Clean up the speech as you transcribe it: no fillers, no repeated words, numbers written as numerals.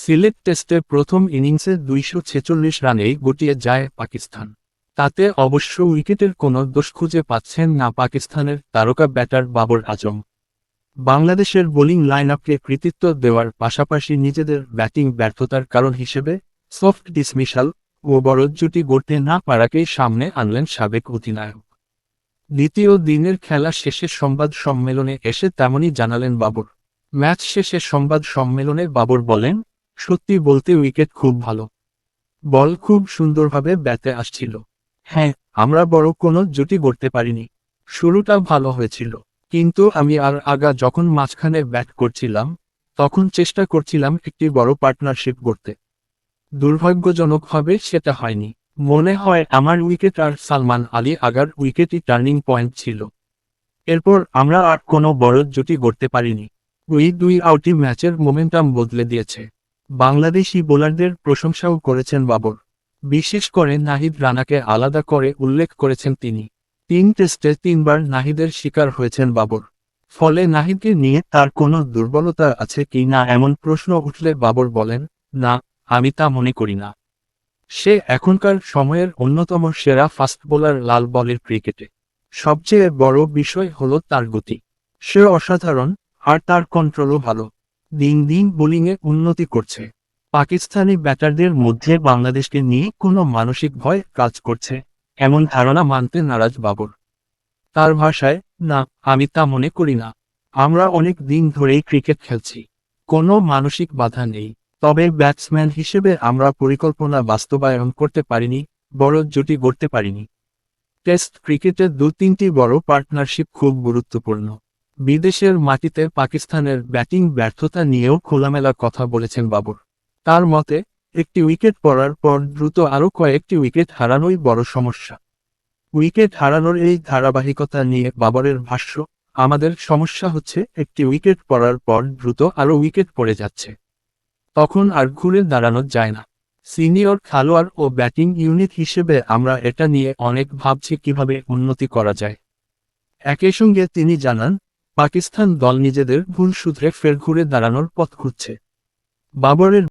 সিলেট টেস্টে প্রথম ইনিংসে ২৪৬ রানেই গুটিয়ে যায় পাকিস্তান। তাতে অবশ্য উইকেটের কোনো দোষ খুঁজে পাচ্ছেন না পাকিস্তানের তারকা ব্যাটার বাবর আজম। বাংলাদেশের বোলিং লাইনআপকে কৃতিত্ব দেওয়ার পাশাপাশি নিজেদের ব্যাটিং ব্যর্থতার কারণ হিসেবে সফট ডিসমিসাল ও বড় জুটি গড়তে না পারাকেই সামনে আনলেন সাবেক অধিনায়ক। দ্বিতীয় দিনের খেলা শেষে সংবাদ সম্মেলনে এসে তেমনই জানালেন বাবর। ম্যাচ শেষে সংবাদ সম্মেলনে বাবর বলেন, সত্যি বলতে উইকেট খুব ভালো, বল খুব সুন্দরভাবে ব্যাটে আসছিল। হ্যাঁ, আমরা বড় কোনো জুটি গড়তে পারিনি। শুরুটা ভালো হয়েছিল, কিন্তু আমি আর আগা যখন মাঝখানে ব্যাট করছিলাম তখন চেষ্টা করছিলাম একটি বড় পার্টনারশিপ গড়তে। দুর্ভাগ্যজনকভাবে সেটা হয়নি। মনে হয় আমার উইকেট আর সালমান আলী আগার উইকেটই টার্নিং পয়েন্ট ছিল। এরপর আমরা আর কোনো বড় জুটি গড়তে পারিনি। ওই 2 আউটই ম্যাচের মোমেন্টাম বদলে দিয়েছে। বাংলাদেশি বোলারদের প্রশংসাও করেছেন বাবর। বিশেষ করে নাহিদ রানাকে আলাদা করে উল্লেখ করেছেন তিনি। 3 টেস্টে 3 বার নাহিদের শিকার হয়েছেন বাবর। ফলে নাহিদকে নিয়ে তার কোনো দুর্বলতা আছে কি না এমন প্রশ্ন উঠলে বাবর বলেন, না, আমি তা মনে করি না। সে এখনকার সময়ের অন্যতম সেরা ফাস্ট বোলার লাল বলের ক্রিকেটে। সবচেয়ে বড় বিষয় হলো তার গতি। সে অসাধারণ, আর তার কন্ট্রোলও ভালো। দিন দিন বোলিংয়ে উন্নতি করছে। পাকিস্তানি ব্যাটারদের মধ্যে বাংলাদেশকে নিয়ে কোনো মানসিক ভয় কাজ করছে এমন ধারণা মানতে নারাজ বাবর। তার ভাষায়, না, আমি তা মনে করি না। আমরা অনেক দিন ধরেই ক্রিকেট খেলছি, কোনো মানসিক বাধা নেই। তবে ব্যাটসম্যান হিসেবে আমরা পরিকল্পনা বাস্তবায়ন করতে পারিনি, বড় জুটি গড়তে পারিনি। টেস্ট ক্রিকেটে 2-3টি বড় পার্টনারশিপ খুব গুরুত্বপূর্ণ। বিদেশের মাটিতে পাকিস্তানের ব্যাটিং ব্যর্থতা নিয়েও খোলামেলা কথা বলেছেন বাবর। তার মতে, একটি উইকেট পড়ার পর দ্রুত আরও কয়েকটি উইকেট হারানোই বড় সমস্যা। উইকেট হারানোর এই ধারাবাহিকতা নিয়ে বাবরের ভাষ্য, আমাদের সমস্যা হচ্ছে একটি উইকেট পড়ার পর দ্রুত আরও উইকেট পড়ে যাচ্ছে। তখন আর ঘুরে দাঁড়ানো যায় না। সিনিয়র খেলোয়াড় ও ব্যাটিং ইউনিট হিসেবে আমরা এটা নিয়ে অনেক ভাবছি কিভাবে উন্নতি করা যায়। একই সঙ্গে তিনি জানান, পাকিস্তান দল নিজেদের ভুল শুধরে ফের ঘুরে দাঁড়ানোর পথ খুঁজছে। বাবরের